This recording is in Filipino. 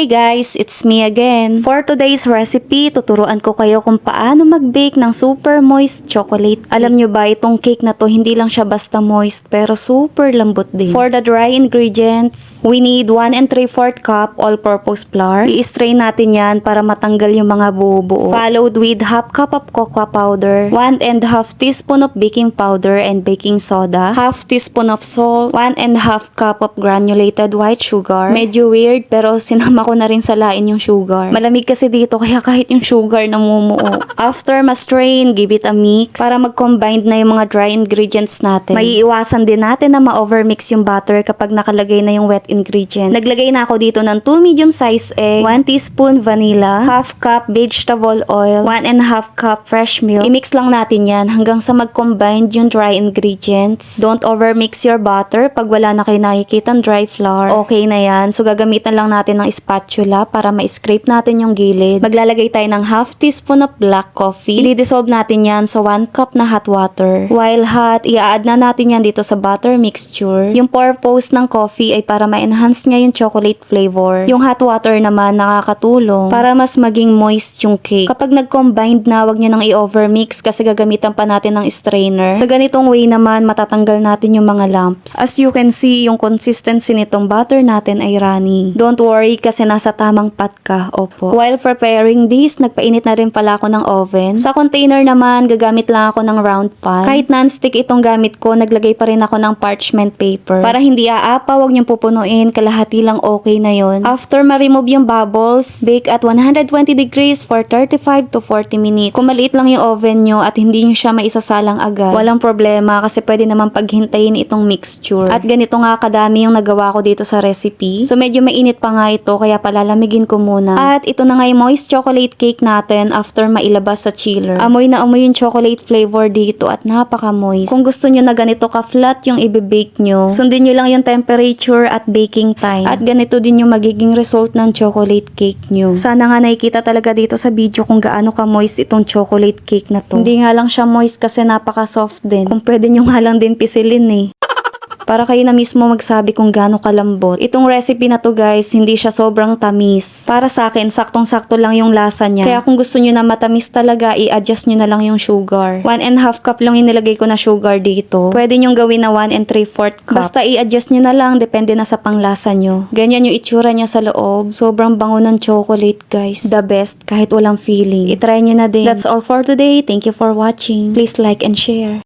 Hey guys, it's me again. For today's recipe, tuturuan ko kayo kung paano mag-bake ng super moist chocolate cake. Alam nyo ba, itong cake na to, hindi lang siya basta moist, pero super lambot din. For the dry ingredients, we need 1 3/4 cup all-purpose flour. I-strain natin yan para matanggal yung mga buo-buo. Followed with half cup of cocoa powder, 1 1/2 teaspoon of baking powder and baking soda, half teaspoon of salt, 1 1/2 cup of granulated white sugar. Medyo weird, pero sinama ko na rin sa lain yung sugar. Malamig kasi dito kaya kahit yung sugar namumuo. After ma-strain, give it a mix para mag-combine na yung mga dry ingredients natin. Maiiwasan din natin na ma-overmix yung butter kapag nakalagay na yung wet ingredients. Naglagay na ako dito ng 2 medium-sized egg, 1 teaspoon vanilla, half cup vegetable oil, 1 1/2 cup fresh milk. I-mix lang natin yan hanggang sa mag-combine yung dry ingredients. Don't overmix your butter pag wala na kayo nakikitang dry flour. Okay na yan. So gagamitan lang natin ng spatula para ma-scrape natin yung gilid. Maglalagay tayo ng half teaspoon of black coffee. I-dissolve natin yan sa 1 cup na hot water. While hot, i-add na natin yan dito sa butter mixture. Yung purpose ng coffee ay para ma-enhance niya yung chocolate flavor. Yung hot water naman nakakatulong para mas maging moist yung cake. Kapag nag-combined na, wag nyo nang i-overmix kasi gagamitan pa natin ng strainer. Sa ganitong way naman, matatanggal natin yung mga lumps. As you can see, yung consistency nitong butter natin ay runny. Don't worry kasi nasa tamang pat ka. Opo. While preparing this, nagpainit na rin pala ako ng oven. Sa container naman, gagamit lang ako ng round pan. Kahit non-stick itong gamit ko, naglagay pa rin ako ng parchment paper. Para hindi aapa, wag niyong pupunuin, kalahati lang okay na yon. After ma-remove yung bubbles, bake at 120 degrees for 35 to 40 minutes. Kung maliit lang yung oven nyo at hindi nyo siya maisasalang agad, walang problema kasi pwede naman paghintayin itong mixture. At ganito nga kadami yung nagawa ko dito sa recipe. So medyo mainit pa nga ito kaya palalamigin ko muna. At ito na nga yung moist chocolate cake natin after mailabas sa chiller. Amoy na amoy yung chocolate flavor dito at napaka-moist. Kung gusto nyo na ganito ka-flat yung i-bake nyo, sundin nyo lang yung temperature at baking time. At ganito din yung magiging result ng chocolate cake nyo. Sana nga nakikita talaga dito sa video kung gaano ka-moist itong chocolate cake na to. Hindi nga lang siya moist kasi napaka-soft din. Kung pwede nyo nga lang din pisilin eh. Para kayo na mismo magsabi kung gaano kalambot. Itong recipe na to guys, hindi siya sobrang tamis. Para sa akin, saktong-sakto lang yung lasa niya. Kaya kung gusto nyo na matamis talaga, i-adjust nyo na lang yung sugar. 1 1/2 cup lang yung nilagay ko na sugar dito. Pwede nyong gawin na 1 3/4 cup. Basta i-adjust nyo na lang, depende na sa panglasa nyo. Ganyan yung itsura niya sa loob. Sobrang bango ng chocolate guys. The best, kahit walang feeling. I-try nyo na din. That's all for today. Thank you for watching. Please like and share.